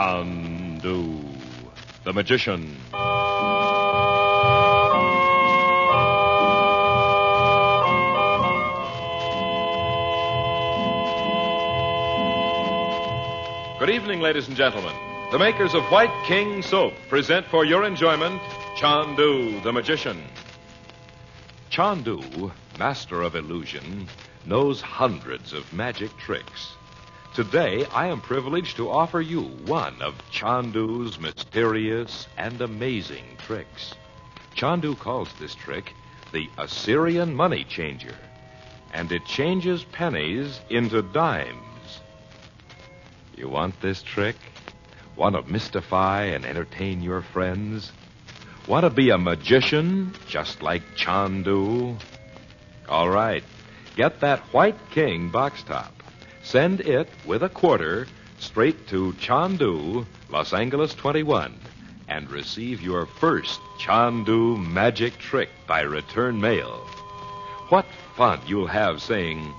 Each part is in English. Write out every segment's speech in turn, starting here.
Chandu the Magician. Good evening, ladies and gentlemen. The makers of White King Soap present for your enjoyment Chandu the Magician. Chandu, master of illusion, knows hundreds of magic tricks. Today, I am privileged to offer you one of Chandu's mysterious and amazing tricks. Chandu calls this trick the Assyrian money changer, and it changes pennies into dimes. You want this trick? Want to mystify and entertain your friends? Want to be a magician just like Chandu? All right. Get that White King box top. Send it with a quarter straight to Chandu, Los Angeles 21, and receive your first Chandu magic trick by return mail. What fun you'll have saying,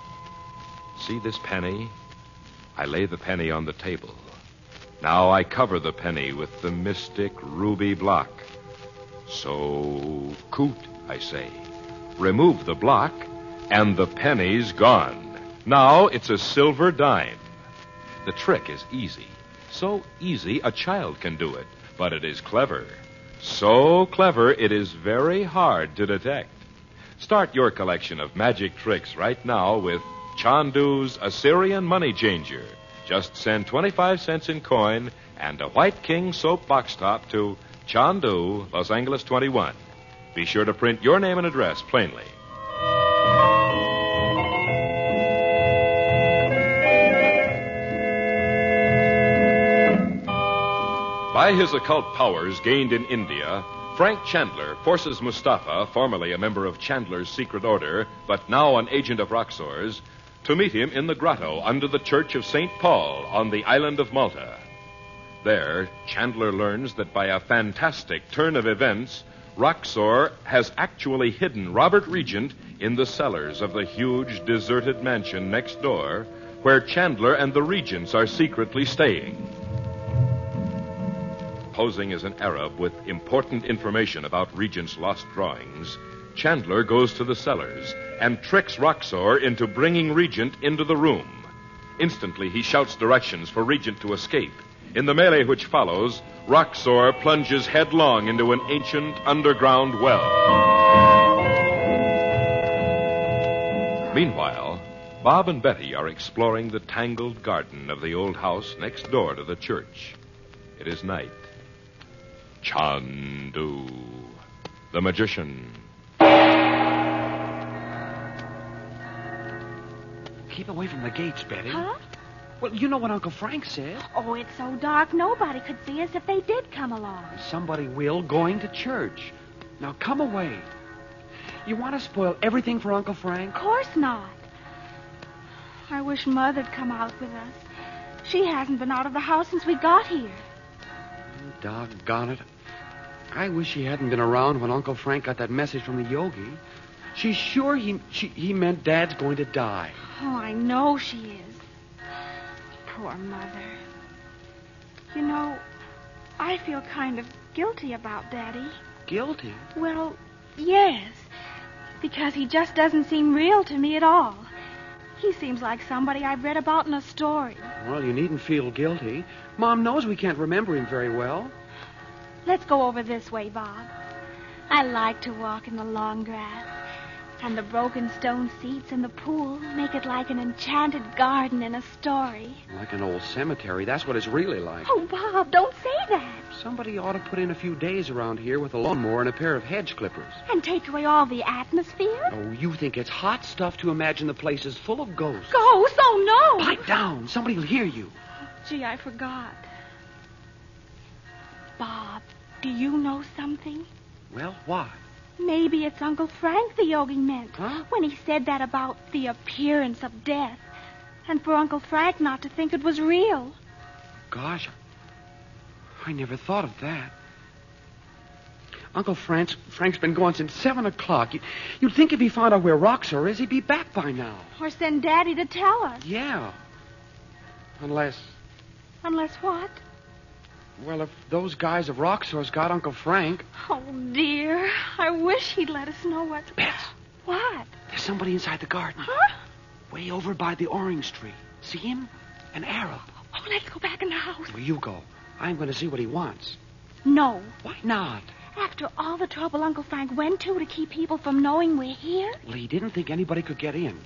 "See this penny? I lay the penny on the table. Now I cover the penny with the mystic ruby block. So, coot, I say. Remove the block, and the penny's gone. Now it's a silver dime." The trick is easy. So easy a child can do it, but it is clever. So clever it is very hard to detect. Start your collection of magic tricks right now with Chandu's Assyrian money changer. Just send 25 cents in coin and a White King soap box top to Chandu, Los Angeles 21. Be sure to print your name and address plainly. By his occult powers gained in India, Frank Chandler forces Mustafa, formerly a member of Chandler's secret order, but now an agent of Roxor's, to meet him in the grotto under the Church of St. Paul on the island of Malta. There, Chandler learns that by a fantastic turn of events, Roxor has actually hidden Robert Regent in the cellars of the huge deserted mansion next door, where Chandler and the Regents are secretly staying. Posing as an Arab with important information about Regent's lost drawings, Chandler goes to the cellars and tricks Roxor into bringing Regent into the room. Instantly, he shouts directions for Regent to escape. In the melee which follows, Roxor plunges headlong into an ancient underground well. Meanwhile, Bob and Betty are exploring the tangled garden of the old house next door to the church. It is night. Chandu the Magician. Keep away from the gates, Betty. Huh? Well, you know what Uncle Frank said. Oh, it's so dark nobody could see us if they did come along. Somebody will going to church. Now come away. You want to spoil everything for Uncle Frank? Of course not. I wish Mother'd come out with us. She hasn't been out of the house since we got here. Doggone it. I wish he hadn't been around when Uncle Frank got that message from the yogi. She's sure he meant Dad's going to die. Oh, I know she is. Poor Mother. You know, I feel kind of guilty about Daddy. Guilty? Well, yes. Because he just doesn't seem real to me at all. He seems like somebody I've read about in a story. Well, you needn't feel guilty. Mom knows we can't remember him very well. Let's go over this way, Bob. I like to walk in the long grass. And the broken stone seats in the pool make it like an enchanted garden in a story. Like an old cemetery. That's what it's really like. Oh, Bob, don't say that. Somebody ought to put in a few days around here with a lawnmower and a pair of hedge clippers. And take away all the atmosphere? Oh, you think it's hot stuff to imagine the place is full of ghosts. Ghosts? Oh, no. Pipe down. Somebody will hear you. Gee, I forgot. Bob, do you know something? Well, what? Maybe it's Uncle Frank the yogi meant. Huh? When he said that about the appearance of death. And for Uncle Frank not to think it was real. Gosh, I never thought of that. Uncle Frank's been gone since 7 o'clock. You'd think if he found out where Roxor is, he'd be back by now. Or send Daddy to tell us. Yeah. Unless... Unless what? Well, if those guys of Roxor's got Uncle Frank... Oh, dear. I wish he'd let us know what... Bess. What? There's somebody inside the garden. Huh? Way over by the orange tree. See him? An arrow. Oh, let's go back in the house. Well, you go. I'm going to see what he wants. No. Why not? After all the trouble Uncle Frank went to keep people from knowing we're here? Well, he didn't think anybody could get in.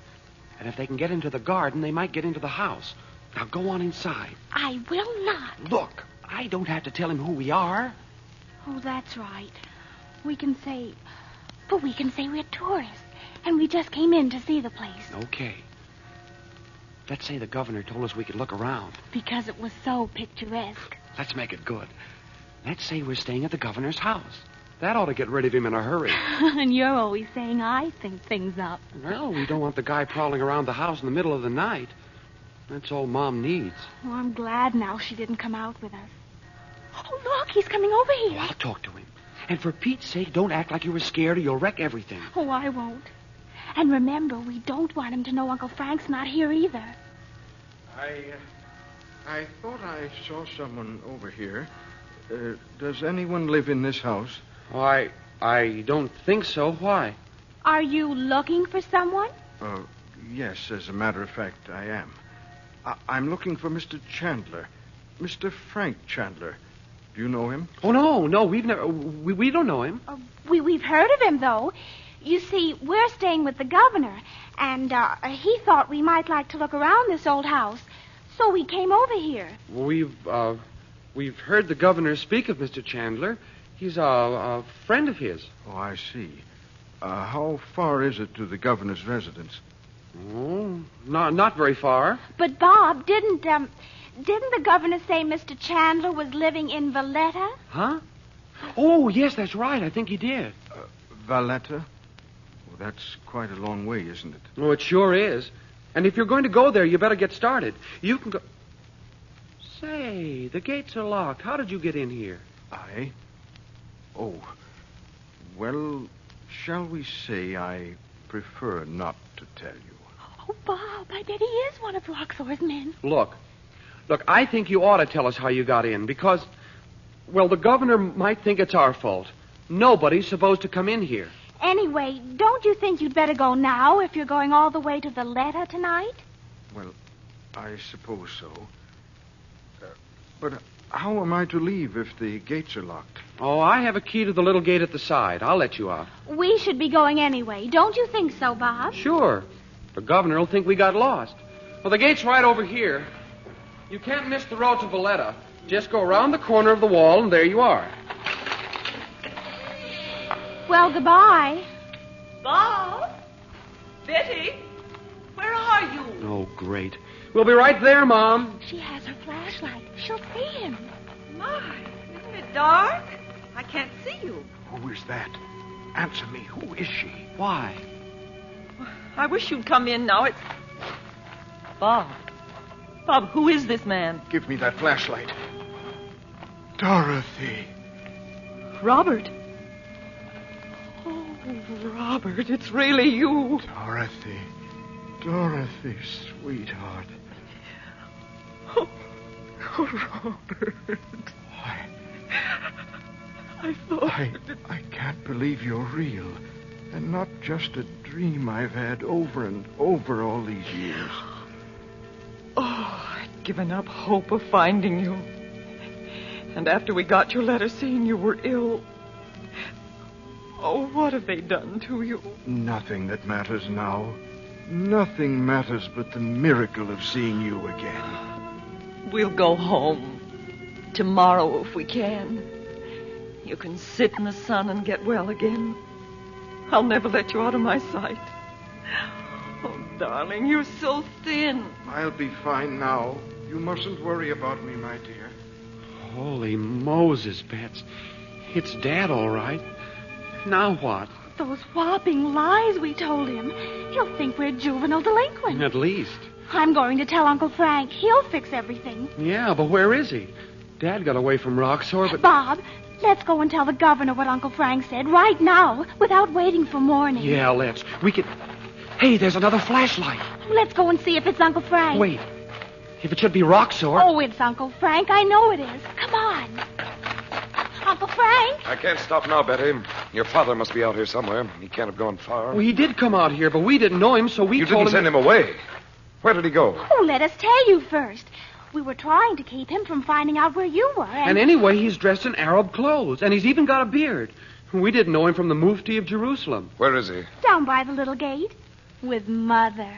And if they can get into the garden, they might get into the house. Now go on inside. I will not. Look, I don't have to tell him who we are. Oh, that's right. We can say we're tourists. And we just came in to see the place. Okay. Let's say the governor told us we could look around. Because it was so picturesque. Let's make it good. Let's say we're staying at the governor's house. That ought to get rid of him in a hurry. And you're always saying I think things up. Well, we don't want the guy prowling around the house in the middle of the night. That's all Mom needs. Oh, I'm glad now she didn't come out with us. Oh, look, he's coming over here. Oh, I'll talk to him. And for Pete's sake, don't act like you were scared or you'll wreck everything. Oh, I won't. And remember, we don't want him to know Uncle Frank's not here either. I thought I saw someone over here. Does anyone live in this house? Oh, I don't think so. Why? Are you looking for someone? Yes, as a matter of fact, I am. I'm looking for Mr. Chandler. Mr. Frank Chandler. Do you know him? Oh, no, we've never... We don't know him. We've heard of him, though. You see, we're staying with the governor, and he thought we might like to look around this old house. So we came over here. We've heard the governor speak of Mr. Chandler. He's a friend of his. Oh, I see. How far is it to the governor's residence? Oh, not very far. But, Bob, didn't the governor say Mr. Chandler was living in Valletta? Huh? Oh, yes, that's right. I think he did. Valletta? Well, that's quite a long way, isn't it? Oh, it sure is. And if you're going to go there, you better get started. You can go... Say, the gates are locked. How did you get in here? I? Oh, well, shall we say I prefer not to tell you. Oh, Bob, I bet he is one of Roxor's men. Look, I think you ought to tell us how you got in, because, well, the governor might think it's our fault. Nobody's supposed to come in here. Anyway, don't you think you'd better go now if you're going all the way to Valletta tonight? Well, I suppose so. But how am I to leave if the gates are locked? Oh, I have a key to the little gate at the side. I'll let you out. We should be going anyway. Don't you think so, Bob? Sure. The governor will think we got lost. Well, the gate's right over here. You can't miss the road to Valletta. Just go around the corner of the wall, and there you are. Well, goodbye. Bob? Betty? Where are you? Oh, great. We'll be right there, Mom. She has her flashlight. She'll see him. My, isn't it dark? I can't see you. Who is that? Answer me. Who is she? Why? I wish you'd come in now. It's... Bob. Bob, who is this man? Give me that flashlight. Dorothy. Robert. Oh, Robert, it's really you. Dorothy. Dorothy, sweetheart. Oh, Robert. I thought... I can't believe you're real. And not just a dream I've had over and over all these years. Oh, I'd given up hope of finding you. And after we got your letter saying you were ill... Oh, what have they done to you? Nothing that matters now. Nothing matters but the miracle of seeing you again. We'll go home. Tomorrow, if we can. You can sit in the sun and get well again. I'll never let you out of my sight. Oh, darling, you're so thin. I'll be fine now. You mustn't worry about me, my dear. Holy Moses, Bets. It's Dad, all right. Now what? Those whopping lies we told him. He'll think we're juvenile delinquents. At least. I'm going to tell Uncle Frank. He'll fix everything. Yeah, but where is he? Dad got away from Roxor, but... Bob, let's go and tell the governor what Uncle Frank said right now, without waiting for morning. Yeah, let's. We could... Hey, there's another flashlight. Let's go and see if it's Uncle Frank. Wait. If it should be Roxor... Oh, it's Uncle Frank. I know it is. Come on. I can't stop now, Betty. Your father must be out here somewhere. He can't have gone far. Well, he did come out here, but we didn't know him, so we You told didn't send him away. Where did he go? Oh, let us tell you first. We were trying to keep him from finding out where you were. And anyway, he's dressed in Arab clothes, and he's even got a beard. We didn't know him from the Mufti of Jerusalem. Where is he? Down by the little gate. With Mother.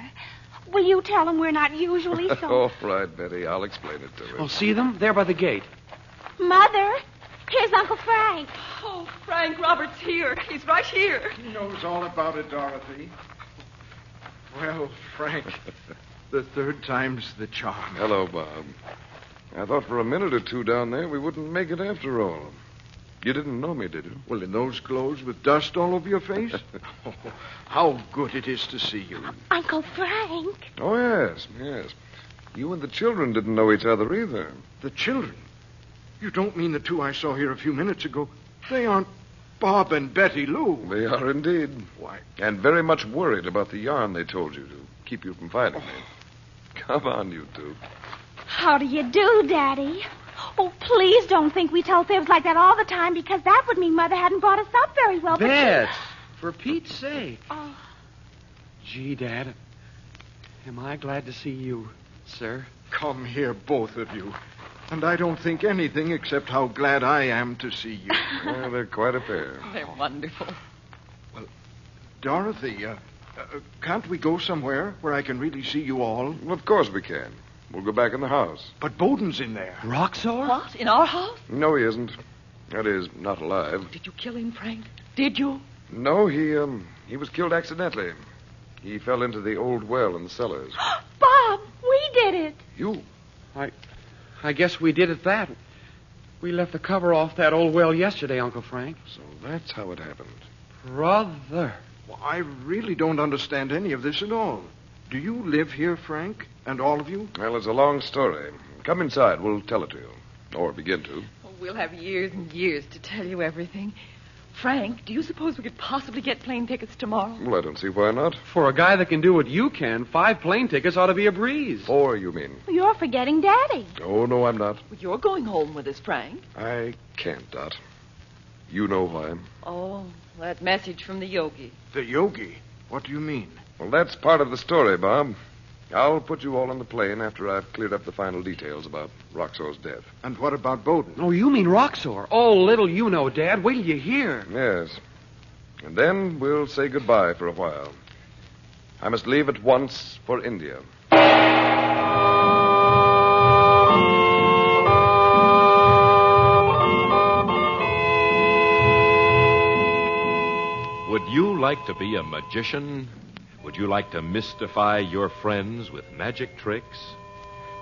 Will you tell him we're not usually so... All right, Betty. I'll explain it to him. Oh, see them? There by the gate. Mother, here's Uncle Frank. Oh, Frank, Robert's here. He's right here. He knows all about it, Dorothy. Well, Frank, the third time's the charm. Hello, Bob. I thought for a minute or two down there we wouldn't make it after all. You didn't know me, did you? Well, in those clothes with dust all over your face? Oh, how good it is to see you. Uncle Frank. Oh, yes, yes. You and the children didn't know each other either. The children? You don't mean the two I saw here a few minutes ago? They aren't Bob and Betty Lou. They are indeed. Why? And very much worried about the yarn they told you to keep you from finding me. Come on, you two. How do you do, Daddy? Oh, please don't think we tell fibs like that all the time, because that would mean Mother hadn't brought us up very well. Bet, for Pete's sake. Oh. Gee, Dad, am I glad to see you, sir. Come here, both of you. And I don't think anything except how glad I am to see you. Well, they're quite a pair. They're wonderful. Well, Dorothy, can't we go somewhere where I can really see you all? Well, of course we can. We'll go back in the house. But Bowden's in there. Roxor? What? In our house? No, he isn't. That is, not alive. Did you kill him, Frank? Did you? No, he was killed accidentally. He fell into the old well in the cellars. Bob, we did it. You? I guess we did at that. We left the cover off that old well yesterday, Uncle Frank. So that's how it happened. Brother. Well, I really don't understand any of this at all. Do you live here, Frank? And all of you? Well, it's a long story. Come inside. We'll tell it to you. Or begin to. Oh, we'll have years and years to tell you everything. Frank, do you suppose we could possibly get plane tickets tomorrow? Well, I don't see why not. For a guy that can do what you can, 5 plane tickets ought to be a breeze. 4, you mean? You're forgetting Daddy. Oh, no, I'm not. Well, you're going home with us, Frank. I can't, Dot. You know why. Oh, that message from the yogi. The yogi? What do you mean? Well, that's part of the story, Bob. I'll put you all on the plane after I've cleared up the final details about Roxor's death. And what about Bowden? Oh, you mean Roxor. Oh, little you know, Dad. Wait till you hear. Yes. And then we'll say goodbye for a while. I must leave at once for India. Would you like to be a magician? Would you like to mystify your friends with magic tricks?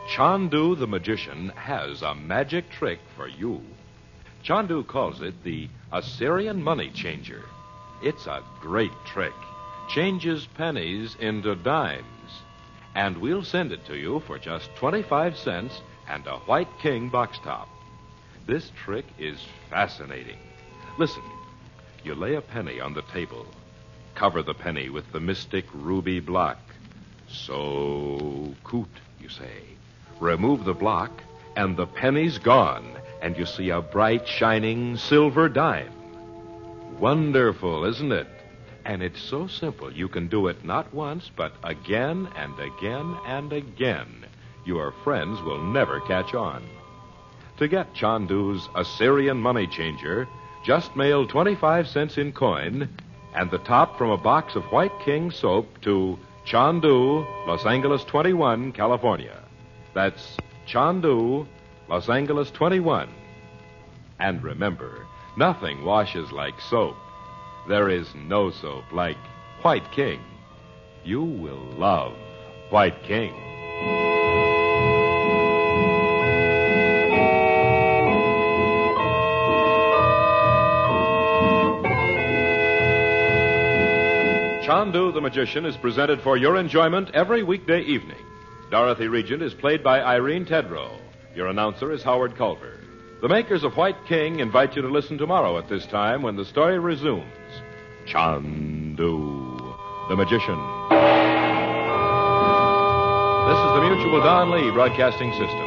Chandu the Magician has a magic trick for you. Chandu calls it the Assyrian money changer. It's a great trick. Changes pennies into dimes. And we'll send it to you for just 25 cents and a white king box top. This trick is fascinating. Listen, you lay a penny on the table. Cover the penny with the mystic ruby block. So, coot, you say. Remove the block, and the penny's gone, and you see a bright, shining silver dime. Wonderful, isn't it? And it's so simple you can do it not once, but again and again and again. Your friends will never catch on. To get Chandu's Assyrian money changer, just mail 25 cents in coin and the top from a box of White King soap to Chandu, Los Angeles 21, California. That's Chandu, Los Angeles 21. And remember, nothing washes like soap. There is no soap like White King. You will love White King. Chandu the Magician is presented for your enjoyment every weekday evening. Dorothy Regent is played by Irene Tedrow. Your announcer is Howard Culver. The makers of White King invite you to listen tomorrow at this time when the story resumes. Chandu the Magician. This is the Mutual Don Lee Broadcasting System.